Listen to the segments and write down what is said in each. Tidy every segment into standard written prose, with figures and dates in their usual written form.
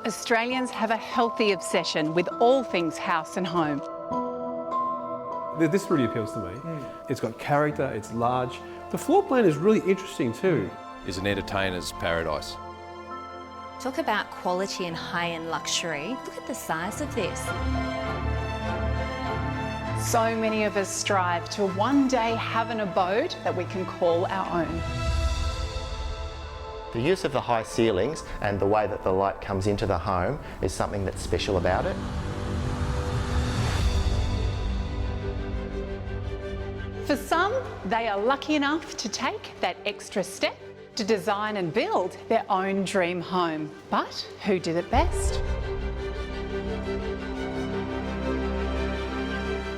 Australians have a healthy obsession with all things house and home. This really appeals to me. It's got character, it's large. The floor plan is really interesting too. Is an entertainer's paradise. Talk about quality and high-end luxury. Look at the size of this. So many of us strive to one day have an abode that we can call our own. The use of the high ceilings and the way that the light comes into the home is something that's special about it. For some, they are lucky enough to take that extra step to design and build their own dream home. But who did it best?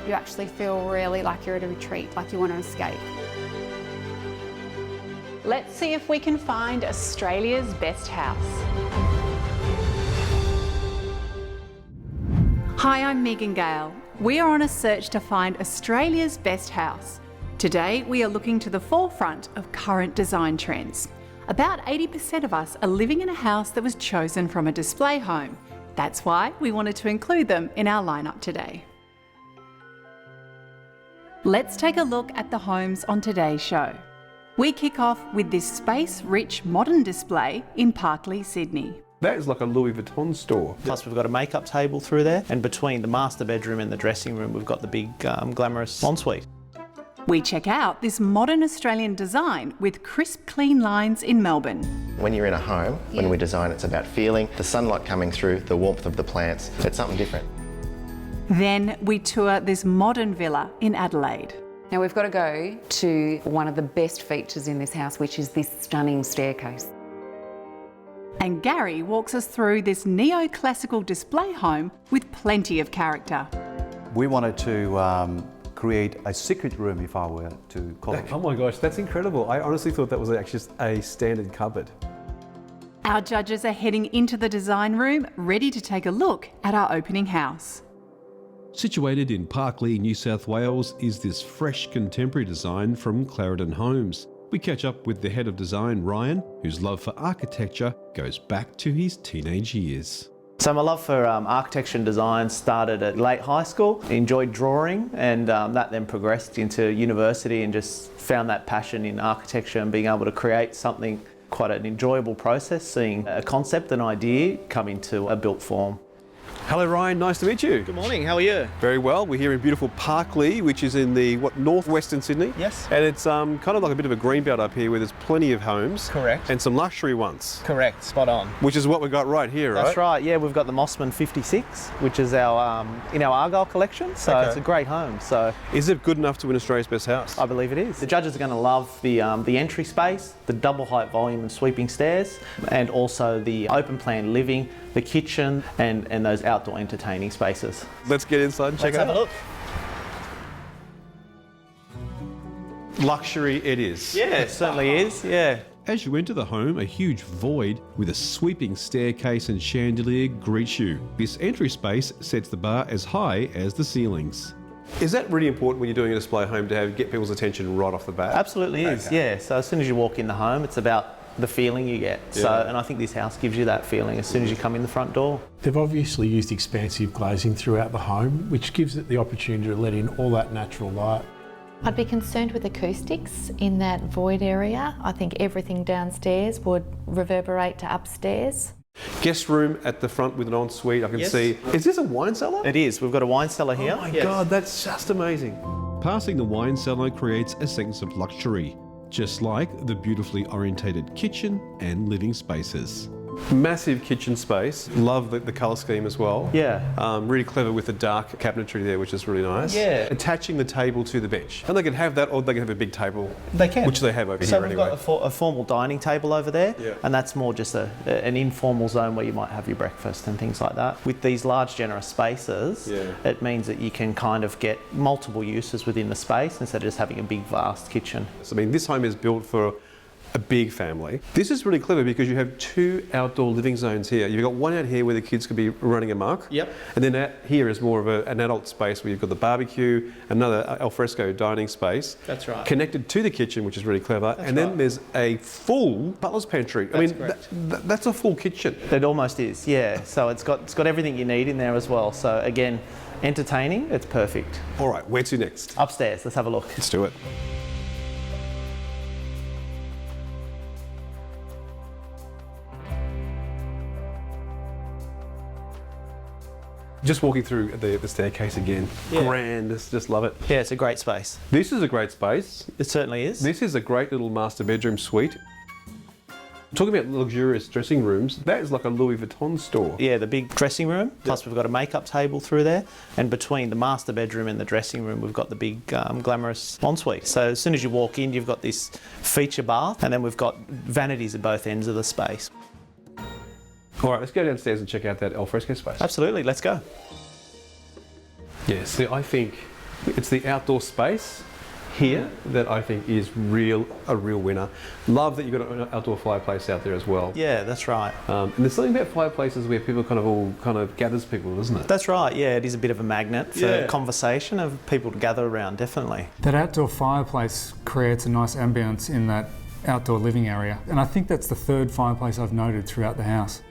You actually feel really like you're at a retreat, like you want to escape. Let's see if we can find Australia's best house. Hi, I'm Megan Gale. We are on a search to find Australia's best house. Today, we are looking to the forefront of current design trends. About 80% of us are living in a house that was chosen from a display home. That's why we wanted to include them in our lineup today. Let's take a look at the homes on today's show. We kick off with this space-rich modern display in Parkley, Sydney. That is like a Louis Vuitton store. Plus we've got a makeup table through there, and between the master bedroom and the dressing room we've got the big glamorous ensuite. We check out this modern Australian design with crisp, clean lines in Melbourne. When you're in a home, when we design, it's about feeling, the sunlight coming through, the warmth of the plants. It's something different. Then we tour this modern villa in Adelaide. Now we've got to go to one of the best features in this house, which is this stunning staircase. And Gary walks us through this neoclassical display home with plenty of character. We wanted to create a secret room, if I were to call it. Oh my gosh, that's incredible. I honestly thought that was actually just a standard cupboard. Our judges are heading into the design room, ready to take a look at our opening house. Situated in Parkley, New South Wales, is this fresh contemporary design from Clarendon Homes. We catch up with the head of design, Ryan, whose love for architecture goes back to his teenage years. So my love for architecture and design started at late high school. Enjoyed drawing, and that then progressed into university, and just found that passion in architecture and being able to create something, quite an enjoyable process, seeing a concept, an idea come into a built form. Hello Ryan, nice to meet you. Good morning, how are you? Very well. We're here in beautiful Parkley, which is in the northwestern Sydney. Yes. And it's kind of like a bit of a greenbelt up here where there's plenty of homes. Correct. And some luxury ones. Correct, spot on. Which is what we've got right here, right? That's right, yeah, we've got the Mossman 56, which is our in our Argyle collection, so Okay. it's a great home. So Is it good enough to win Australia's best house? I believe it is. The judges are going to love the entry space, the double height volume and sweeping stairs, and also the open plan living, the kitchen, and those outdoor entertaining spaces. Let's get inside and check Let's it out. have a look. Luxury it is. Yeah, it certainly is, yeah. As you enter the home, a huge void with a sweeping staircase and chandelier greets you. This entry space sets the bar as high as the ceilings. Is that really important when you're doing a display home to get people's attention right off the bat? Absolutely is, yeah. So as soon as you walk in the home, it's about the feeling you get. So, and I think this house gives you that feeling as soon as you come in the front door. They've obviously used expansive glazing throughout the home, which gives it the opportunity to let in all that natural light. I'd be concerned with acoustics in that void area. I think everything downstairs would reverberate to upstairs. Guest room at the front with an ensuite, I can see. Is this a wine cellar? It is. We've got a wine cellar here. Oh my God, that's just amazing. Passing the wine cellar creates a sense of luxury, just like the beautifully orientated kitchen and living spaces. Massive kitchen space. Love the colour scheme as well. Yeah. Really clever with the dark cabinetry there, which is really nice. Yeah. Attaching the table to the bench. And they can have that, or they can have a big table. They can. Which they have over So here we've anyway. got a formal dining table over there, Yeah. and that's more just an informal zone where you might have your breakfast and things like that. With these large generous spaces, it means that you can kind of get multiple uses within the space instead of just having a big vast kitchen. So, I mean, this home is built for a big family. This is really clever because you have 2 outdoor living zones here. You've got one out here where the kids could be running amok. Yep. And then out here is more of an adult space where you've got the barbecue, another alfresco dining space. That's right. Connected to the kitchen, which is really clever. And then there's a full butler's pantry. I mean, that's a full kitchen. It almost is, yeah. So it's got everything you need in there as well. So again, entertaining, it's perfect. All right, where to next? Upstairs, let's have a look. Let's do it. Just walking through the staircase again. Yeah. Grand, just love it. Yeah, it's a great space. This is a great space. It certainly is. This is a great little master bedroom suite. Talking about luxurious dressing rooms, that is like a Louis Vuitton store. Yeah, the big dressing room. Plus we've got a makeup table through there. And between the master bedroom and the dressing room, we've got the big glamorous ensuite. So as soon as you walk in, you've got this feature bath, and then we've got vanities at both ends of the space. All right, let's go downstairs and check out that alfresco space. Absolutely, let's go. Yeah, see, I think it's the outdoor space here that I think is a real winner. Love that you've got an outdoor fireplace out there as well. Yeah, that's right. And there's something about fireplaces where people kind of gathers people, isn't it? That's right, yeah, it is a bit of a magnet for conversation of people to gather around, definitely. That outdoor fireplace creates a nice ambience in that outdoor living area. And I think that's the 3rd fireplace I've noted throughout the house.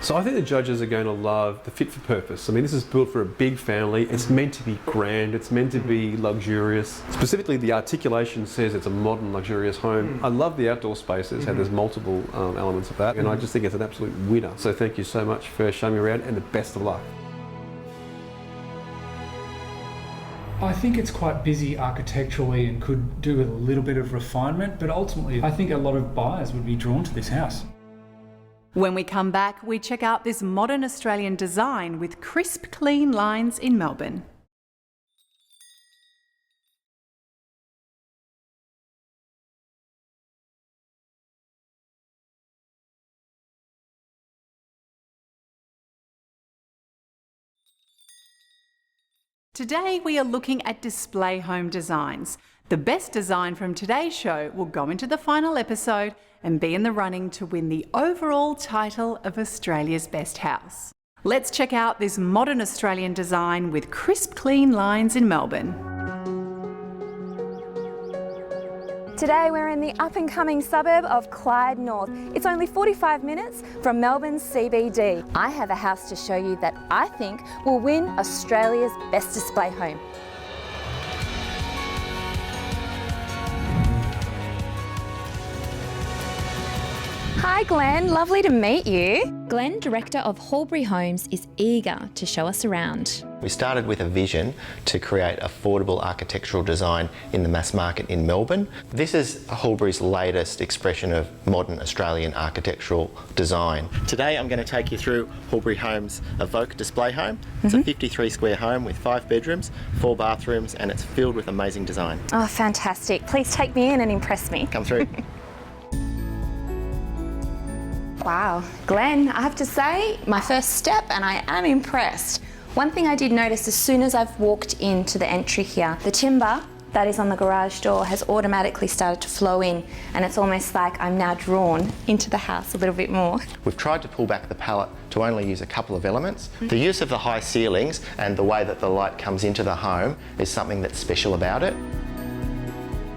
So I think the judges are going to love the fit for purpose. I mean, this is built for a big family. It's meant to be grand. It's meant to be luxurious. Specifically, the articulation says it's a modern, luxurious home. I love the outdoor spaces, how there's multiple elements of that. And I just think it's an absolute winner. So thank you so much for showing me around, and the best of luck. I think it's quite busy architecturally and could do with a little bit of refinement, but ultimately I think a lot of buyers would be drawn to this house. When we come back, we check out this modern Australian design with crisp, clean lines in Melbourne. Today we are looking at display home designs. The best design from today's show will go into the final episode and be in the running to win the overall title of Australia's Best House. Let's check out this modern Australian design with crisp, clean lines in Melbourne. Today we're in the up-and-coming suburb of Clyde North. It's only 45 minutes from Melbourne's CBD. I have a house to show you that I think will win Australia's Best Display Home. Hi Glenn, lovely to meet you. Glenn, Director of Horbury Homes, is eager to show us around. We started with a vision to create affordable architectural design in the mass market in Melbourne. This is Horbury's latest expression of modern Australian architectural design. Today I'm going to take you through Horbury Homes' Evoke display home. It's a 53 square home with 5 bedrooms, 4 bathrooms, and it's filled with amazing design. Oh, fantastic. Please take me in and impress me. Come through. Wow, Glenn, I have to say, my first step, and I am impressed. One thing I did notice as soon as I've walked into the entry here, the timber that is on the garage door has automatically started to flow in, and it's almost like I'm now drawn into the house a little bit more. We've tried to pull back the palette to only use a couple of elements. The use of the high ceilings and the way that the light comes into the home is something that's special about it.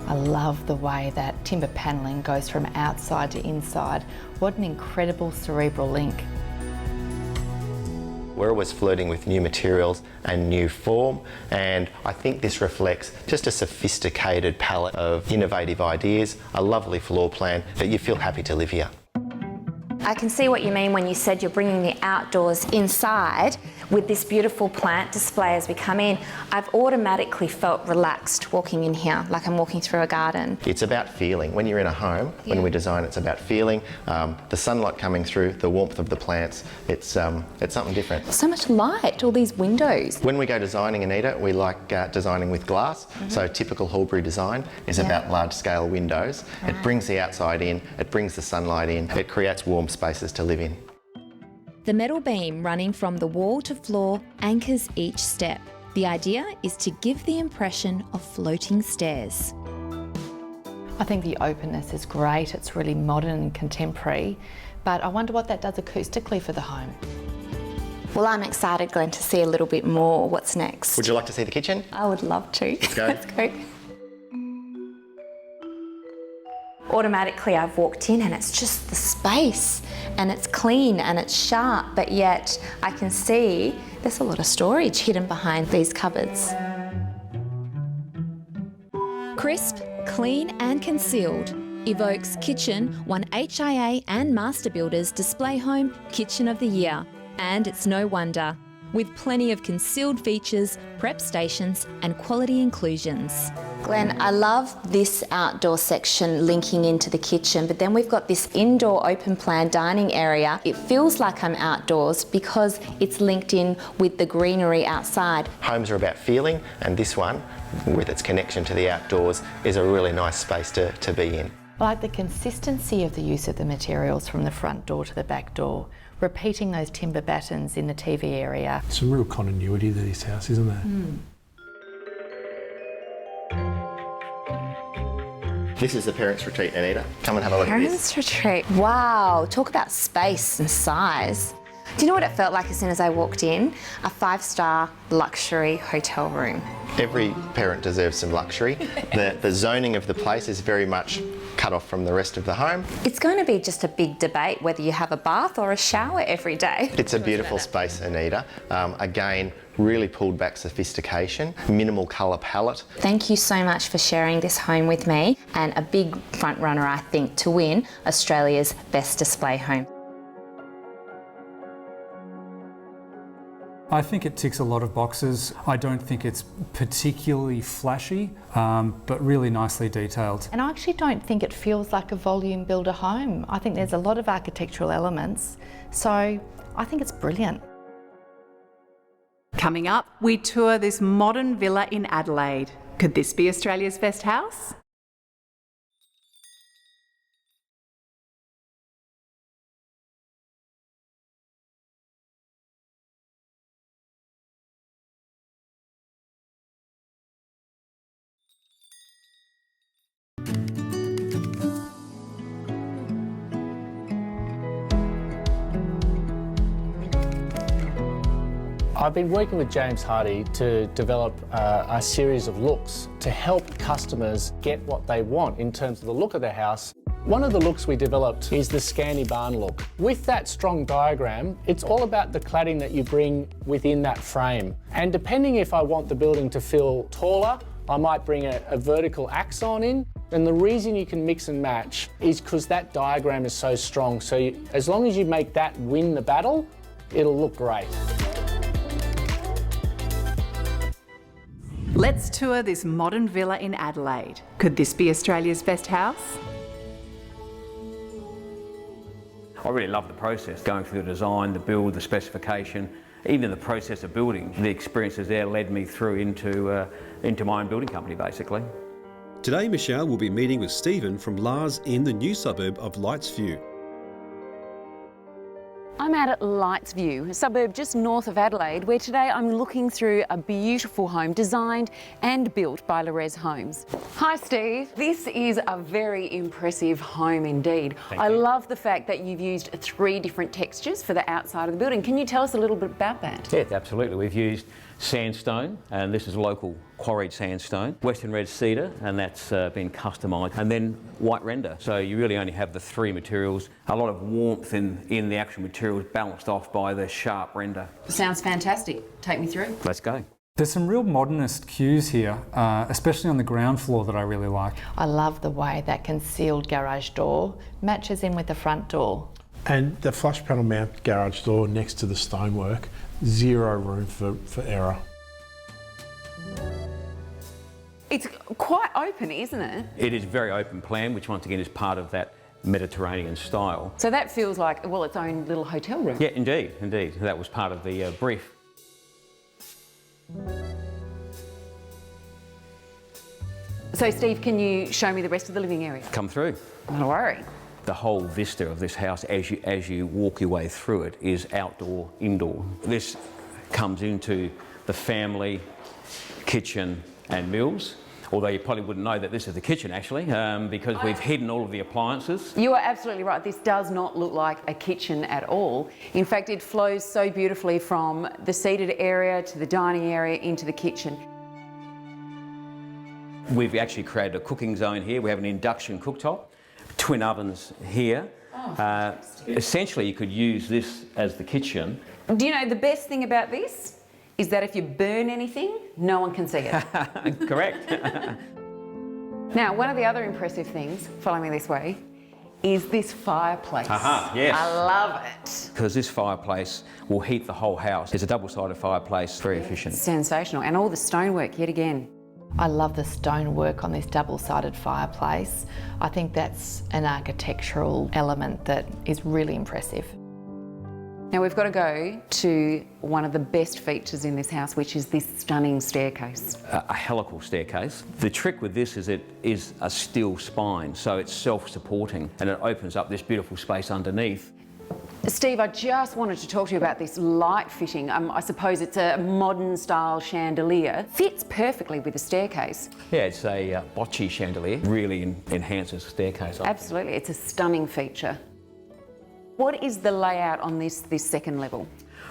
I love the way that timber panelling goes from outside to inside. What an incredible cerebral link. We're always flirting with new materials and new form, and I think this reflects just a sophisticated palette of innovative ideas, a lovely floor plan that you feel happy to live here. I can see what you mean when you said you're bringing the outdoors inside with this beautiful plant display as we come in. I've automatically felt relaxed walking in here, like I'm walking through a garden. It's about feeling. When you're in a home, when we design, it's about feeling. The sunlight coming through, the warmth of the plants, it's something different. So much light, all these windows. When we go designing, Anita, we like designing with glass. So typical Horbury design is about large-scale windows. It brings the outside in, it brings the sunlight in, it creates warm spaces to live in. The metal beam running from the wall to floor anchors each step. The idea is to give the impression of floating stairs. I think the openness is great. It's really modern and contemporary, but I wonder what that does acoustically for the home. Well, I'm excited, Glenn, to see a little bit more. What's next? Would you like to see the kitchen? I would love to. Let's go. Let's go. Automatically I've walked in and it's just the space, and it's clean and it's sharp, but yet I can see there's a lot of storage hidden behind these cupboards. Crisp, clean and concealed. Evokes Kitchen won HIA and Master Builders Display Home Kitchen of the Year. And it's no wonder, with plenty of concealed features, prep stations and quality inclusions. Glenn, I love this outdoor section linking into the kitchen, but then we've got this indoor open plan dining area. It feels like I'm outdoors because it's linked in with the greenery outside. Homes are about feeling, and this one, with its connection to the outdoors, is a really nice space to be in. I like the consistency of the use of the materials from the front door to the back door, repeating those timber battens in the TV area. Some real continuity to this house, isn't there? This is the Parents' Retreat, Anita. Come and have a look at this. Parents' Retreat. Wow, talk about space and size. Do you know what it felt like as soon as I walked in? A 5-star luxury hotel room. Every parent deserves some luxury. The zoning of the place is very much cut off from the rest of the home. It's going to be just a big debate whether you have a bath or a shower every day. It's a beautiful space, Anita. Again, really pulled back sophistication, minimal colour palette. Thank you so much for sharing this home with me, and a big front runner, I think, to win Australia's best display home. I think it ticks a lot of boxes. I don't think it's particularly flashy, but really nicely detailed. And I actually don't think it feels like a volume builder home. I think there's a lot of architectural elements, so I think it's brilliant. Coming up, we tour this modern villa in Adelaide. Could this be Australia's best house? I've been working with James Hardy to develop a series of looks to help customers get what they want in terms of the look of their house. One of the looks we developed is the Scandi barn look. With that strong diagram, it's all about the cladding that you bring within that frame. And depending if I want the building to feel taller, I might bring a vertical axon in. And the reason you can mix and match is because that diagram is so strong. So as long as you make that win the battle, it'll look great. Let's tour this modern villa in Adelaide. Could this be Australia's best house? I really love the process, going through the design, the build, the specification, even the process of building. The experiences there led me through into my own building company, basically. Today, Michelle will be meeting with Stephen from Lars in the new suburb of Lightsview. I'm out at Lightsview, a suburb just north of Adelaide, where today I'm looking through a beautiful home designed and built by Larez Homes. Hi Steve, this is a very impressive home indeed. I love the fact that you've used 3 different textures for the outside of the building. Can you tell us a little bit about that? Yeah, absolutely. We've used sandstone, and this is local quarried sandstone, western red cedar, and that's been customised, and then white render. So you really only have the 3 materials, a lot of warmth in the actual materials balanced off by the sharp render. Sounds fantastic. Take me through. Let's go. There's some real modernist cues here, especially on the ground floor, that I really like. I love the way that concealed garage door matches in with the front door. And the flush panel mount garage door next to the stonework, zero room for error. It's quite open, isn't it? It is very open plan, which once again is part of that Mediterranean style. So that feels like, well, its own little hotel room. Yeah, indeed. That was part of the brief. So Steve, can you show me the rest of the living area? Come through. Not a worry. The whole vista of this house, as you walk your way through it, is outdoor, indoor. This comes into the family, kitchen and meals. although you probably wouldn't know that this is the kitchen actually, because we've hidden all of the appliances. You are absolutely right. This does not look like a kitchen at all. In fact, it flows so beautifully from the seated area to the dining area into the kitchen. We've actually created a cooking zone here. We have an induction cooktop, twin ovens here. Essentially, you could use this as the kitchen. Do you know the best thing about this is that if you burn anything, no one can see it. Correct. Now, one of the other impressive things, follow me this way, is this fireplace. Yes. I love it. Because this fireplace will heat the whole house. It's a double-sided fireplace, very efficient. Sensational. And all the stonework yet again. I love the stonework on this double-sided fireplace. I think that's an architectural element that is really impressive. Now we've got to go to one of the best features in this house, which is this stunning staircase. A helical staircase. The trick with this is it is a steel spine, so it's self-supporting and it opens up this beautiful space underneath. Steve, I just wanted to talk to you about this light fitting. I suppose it's a modern style chandelier. Fits perfectly with the staircase. Yeah, it's a bocce chandelier. Really enhances the staircase. Absolutely, it's a stunning feature. What is the layout on this second level?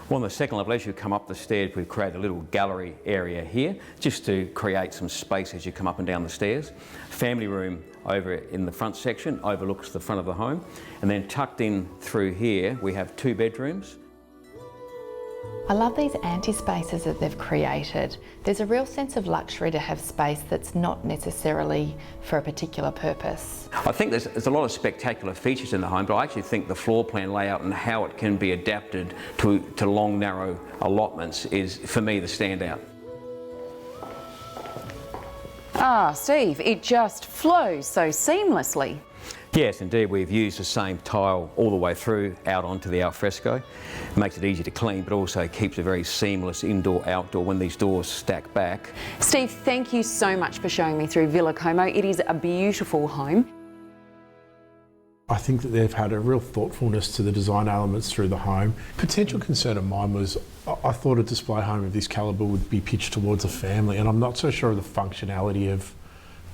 Well, on the second level, as you come up the stairs, we've created a little gallery area here, just to create some space as you come up and down the stairs. Family room over in the front section overlooks the front of the home. And then tucked in through here, we have 2 bedrooms. I love these anti-spaces that they've created. There's a real sense of luxury to have space that's not necessarily for a particular purpose. I think there's a lot of spectacular features in the home, but I actually think the floor plan layout and how it can be adapted to long, narrow allotments is, for me, the standout. Ah, Steve, it just flows so seamlessly. Yes, indeed, we've used the same tile all the way through out onto the alfresco. It makes it easy to clean, but also keeps a very seamless indoor-outdoor when these doors stack back. Steve, thank you so much for showing me through Villa Como. It is a beautiful home. I think that they've had a real thoughtfulness to the design elements through the home. Potential concern of mine was I thought a display home of this calibre would be pitched towards a family, and I'm not so sure of the functionality of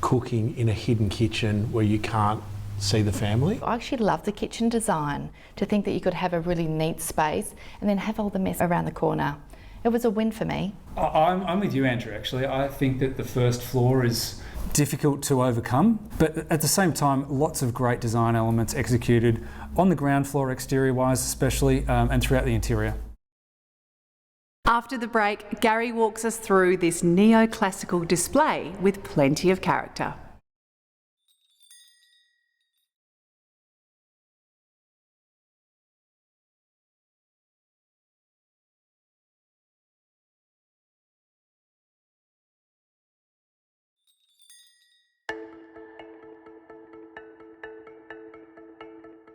cooking in a hidden kitchen where you can't see the family. I actually love the kitchen design, to think that you could have a really neat space and then have all the mess around the corner. It was a win for me. I'm with you, Andrew, actually. I think that the first floor is difficult to overcome, but at the same time, lots of great design elements executed on the ground floor, exterior-wise especially, and throughout the interior. After the break, Gary walks us through this neoclassical display with plenty of character.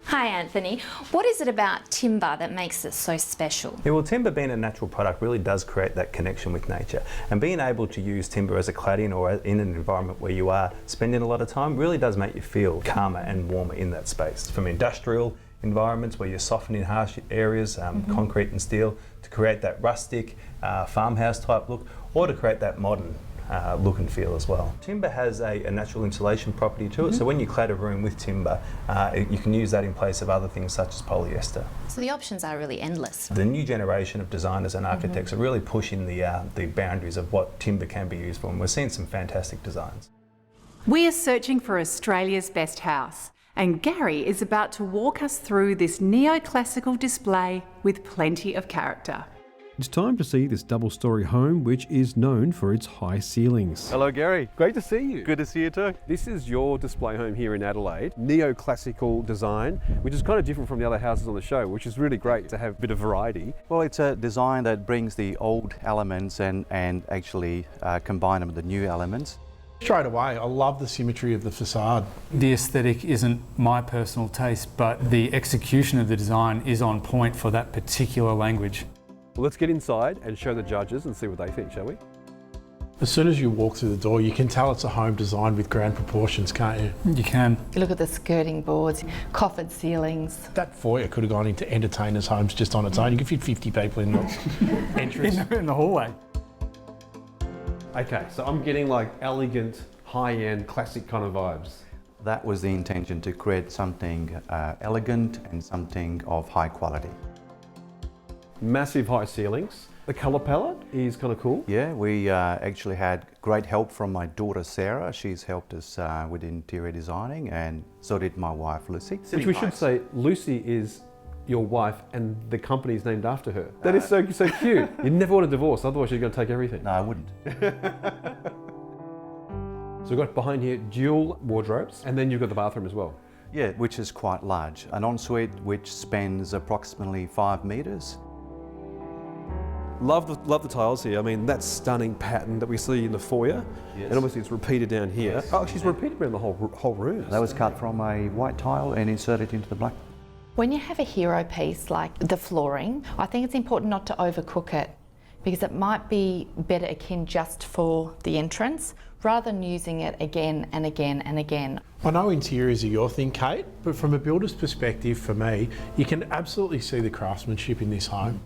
Hi Anthony, what is it about timber that makes it so special? Yeah, well, timber being a natural product really does create that connection with nature, and being able to use timber as a cladding or in an environment where you are spending a lot of time really does make you feel calmer and warmer in that space. From industrial environments where you're softening harsh areas, concrete and steel, to create that rustic farmhouse type look, or to create that modern look and feel as well. Timber has a natural insulation property to it, so when you clad a room with timber, you can use that in place of other things such as polyester. So the options are really endless. The new generation of designers and architects are really pushing the boundaries of what timber can be used for, and we're seeing some fantastic designs. We are searching for Australia's best house, and Gary is about to walk us through this neoclassical display with plenty of character. It's time to see this double-storey home, which is known for its high ceilings. Hello Gary, great to see you. Good to see you too. This is your display home here in Adelaide. Neoclassical design, which is kind of different from the other houses on the show, which is really great to have a bit of variety. Well, it's a design that brings the old elements and actually combine them with the new elements. Straight away, I love the symmetry of the facade. The aesthetic isn't my personal taste, but the execution of the design is on point for that particular language. Well, let's get inside and show the judges and see what they think, shall we? As soon as you walk through the door, you can tell it's a home designed with grand proportions, can't you? You can. You look at the skirting boards, coffered ceilings. That foyer could have gone into entertainers' homes just on its own. You could fit 50 people in the entrance. in the hallway. Okay, so I'm getting like elegant high-end, classic kind of vibes. That was the intention, to create something elegant and something of high quality. Massive high ceilings. The colour palette is kind of cool. Yeah, we actually had great help from my daughter Sarah. She's helped us with interior designing, and so did my wife Lucy. Which we should say, Lucy is your wife and the company is named after her. That is so cute. You never want a divorce, otherwise she's going to take everything. No, I wouldn't. So we've got behind here dual wardrobes, and then you've got the bathroom as well. Yeah, which is quite large. An ensuite which spans approximately 5 metres. Love the tiles here. I mean, that stunning pattern that we see in the foyer, and obviously it's repeated down here. Yes. Oh, she's repeated around the whole room. That was cut from a white tile and inserted into the black. When you have a hero piece like the flooring, I think it's important not to overcook it, because it might be better akin just for the entrance rather than using it again and again and again. I know interiors are your thing, Kate, but from a builder's perspective, for me, you can absolutely see the craftsmanship in this home.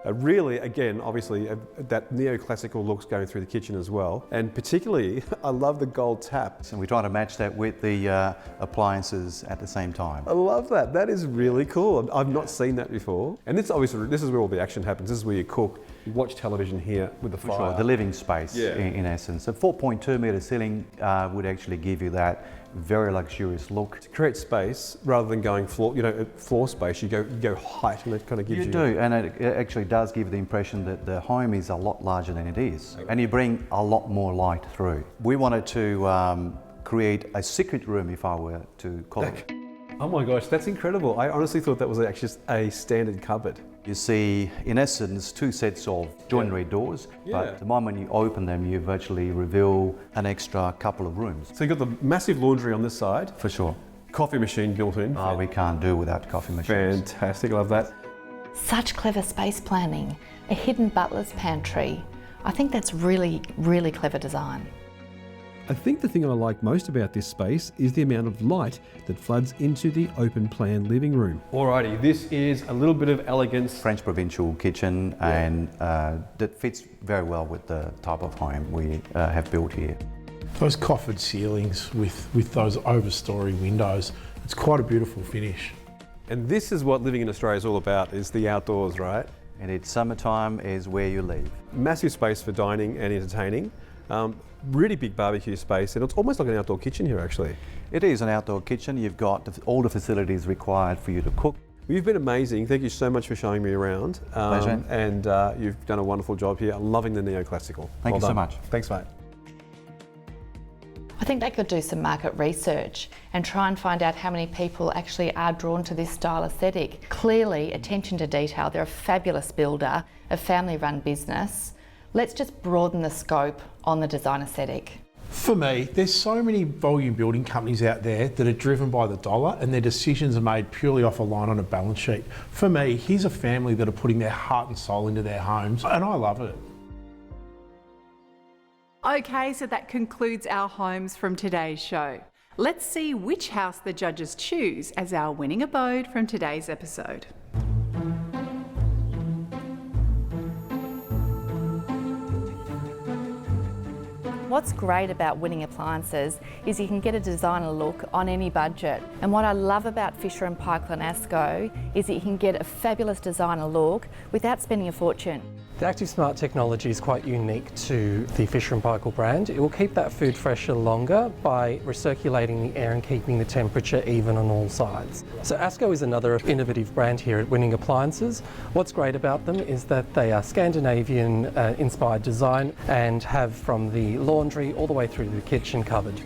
Really, again, obviously, that neoclassical look's going through the kitchen as well. And particularly, I love the gold tap. And we try to match that with the appliances at the same time. I love that. That is really cool. I've not seen that before. And this obviously, this is where all the action happens. This is where you cook, you watch television here with the fire. Sure, the living space, in essence. A 4.2 metre ceiling would actually give you that very luxurious look. To create space, rather than going floor space, you go height, and that kind of gives you... You do, and it actually does give the impression that the home is a lot larger than it is. And you bring a lot more light through. We wanted to create a secret room, if I were to call it. Oh my gosh, that's incredible. I honestly thought that was actually just a standard cupboard. You see, in essence, 2 sets of joinery doors, but the moment you open them, you virtually reveal an extra couple of rooms. So you've got the massive laundry on this side. For sure. Coffee machine built in. Oh, we can't do without coffee machines. Fantastic, love that. Such clever space planning, a hidden butler's pantry. I think that's really, really clever design. I think the thing I like most about this space is the amount of light that floods into the open plan living room. Alrighty, this is a little bit of elegance. French provincial kitchen, and that fits very well with the type of home we have built here. Those coffered ceilings with those overstory windows, it's quite a beautiful finish. And this is what living in Australia is all about, is the outdoors, right? And it's summertime is where you live. Massive space for dining and entertaining. Really big barbecue space, and it's almost like an outdoor kitchen here actually. It is an outdoor kitchen. You've got all the facilities required for you to cook. You've been amazing. Thank you so much for showing me around. Pleasure. And you've done a wonderful job here. I'm loving the neoclassical. Thank you so much. Thanks, mate. I think they could do some market research and try and find out how many people actually are drawn to this style aesthetic. Clearly, attention to detail. They're a fabulous builder, a family-run business. Let's just broaden the scope on the design aesthetic. For me, there's so many volume building companies out there that are driven by the dollar, and their decisions are made purely off a line on a balance sheet. For me, here's a family that are putting their heart and soul into their homes, and I love it. Okay, so that concludes our homes from today's show. Let's see which house the judges choose as our winning abode from today's episode. What's great about Winning Appliances is you can get a designer look on any budget. And what I love about Fisher & Paykel and ASCO is that you can get a fabulous designer look without spending a fortune. The Active Smart technology is quite unique to the Fisher & Paykel brand. It will keep that food fresher longer by recirculating the air and keeping the temperature even on all sides. So ASCO is another innovative brand here at Winning Appliances. What's great about them is that they are Scandinavian inspired design and have from the laundry all the way through to the kitchen cupboard.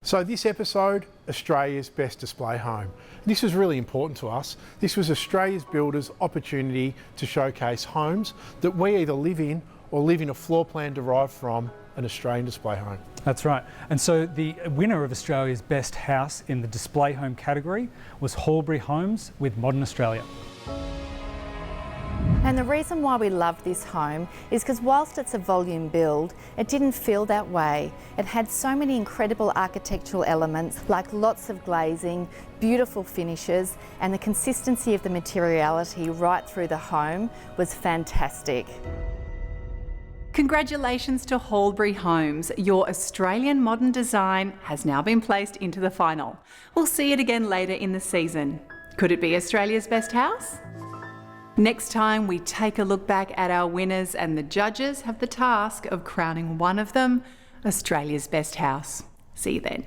So this episode, Australia's best display home. This was really important to us. This was Australia's builders' opportunity to showcase homes that we either live in or live in a floor plan derived from an Australian display home. That's right. And so the winner of Australia's best house in the display home category was Horbury Homes with Modern Australia. And the reason why we love this home is because whilst it's a volume build, it didn't feel that way. It had so many incredible architectural elements like lots of glazing, beautiful finishes, and the consistency of the materiality right through the home was fantastic. Congratulations to Hallbury Homes. Your Australian modern design has now been placed into the final. We'll see it again later in the season. Could it be Australia's best house? Next time we take a look back at our winners, and the judges have the task of crowning one of them Australia's best house. See you then.